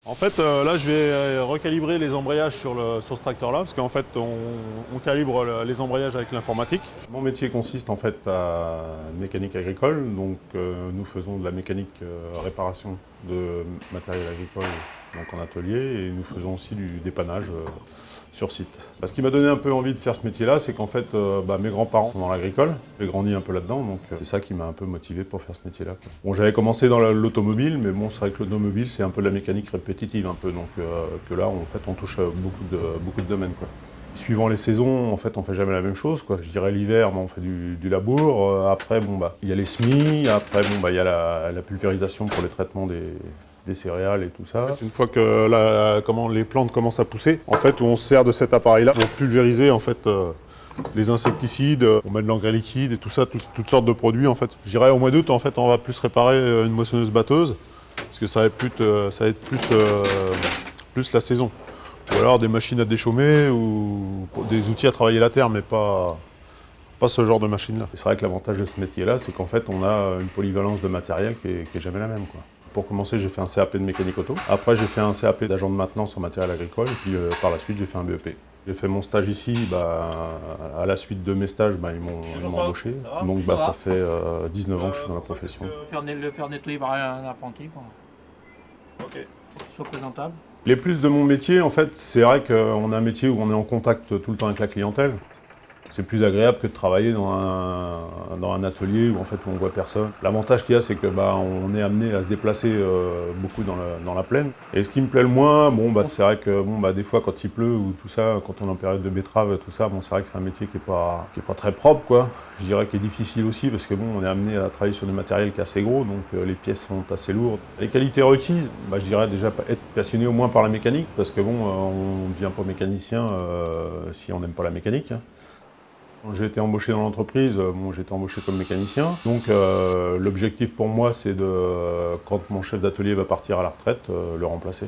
En fait, là, je vais recalibrer les embrayages sur ce tracteur-là, parce qu'en fait, on calibre les embrayages avec l'informatique. Mon métier consiste en fait à mécanique agricole, donc nous faisons de la mécanique réparation de matériel agricole donc en atelier, et nous faisons aussi du dépannage sur site. Ce qui m'a donné un peu envie de faire ce métier-là, c'est qu'en fait, mes grands-parents sont dans l'agricole, j'ai grandi un peu là-dedans, donc c'est ça qui m'a un peu motivé pour faire ce métier-là. Bon, j'avais commencé dans l'automobile, mais bon, c'est vrai que l'automobile, c'est un peu de la mécanique répétitive, un peu, donc que là, en fait, on touche beaucoup de domaines, quoi. Suivant les saisons, en fait, on fait jamais la même chose, quoi. Je dirais l'hiver, on fait du labour. Après, il y a les semis. Après, il y a la pulvérisation pour les traitements des céréales et tout ça. Une fois que les plantes commencent à pousser, en fait, on se sert de cet appareil-là pour pulvériser, en fait, les insecticides. On met de l'engrais liquide et tout ça, toutes sortes de produits, en fait. Je dirais au mois d'août, en fait, on va plus réparer une moissonneuse-batteuse, parce que ça va être plus la saison. Ou alors des machines à déchaumer ou des outils à travailler la terre, mais pas ce genre de machine-là. C'est vrai que l'avantage de ce métier-là, c'est qu'en fait, on a une polyvalence de matériel qui est jamais la même, quoi. Pour commencer, j'ai fait un CAP de mécanique auto. Après, j'ai fait un CAP d'agent de maintenance en matériel agricole. Et puis par la suite, j'ai fait un BEP. J'ai fait mon stage ici. À la suite de mes stages, ils m'ont embauché. Donc ça fait 19 ans que je suis dans la profession. Le faire nettoyer par un apprenti, quoi. Ok. Pour qu'il soit présentable. Les plus de mon métier, en fait, c'est vrai qu'on a un métier où on est en contact tout le temps avec la clientèle. C'est plus agréable que de travailler dans un atelier où en fait on voit personne. L'avantage qu'il y a, c'est que on est amené à se déplacer beaucoup dans la plaine. Et ce qui me plaît le moins, c'est vrai que des fois quand il pleut ou tout ça, quand on est en période de betterave, tout ça, c'est vrai que c'est un métier qui est pas très propre, quoi. Je dirais qu'il est difficile aussi parce que on est amené à travailler sur du matériel qui est assez gros, donc les pièces sont assez lourdes. Les qualités requises, je dirais déjà être passionné au moins par la mécanique, parce que on ne devient pas mécanicien si on n'aime pas la mécanique, hein. Quand j'ai été embauché dans l'entreprise, j'ai été embauché comme mécanicien. Donc l'objectif pour moi, c'est quand mon chef d'atelier va partir à la retraite, le remplacer.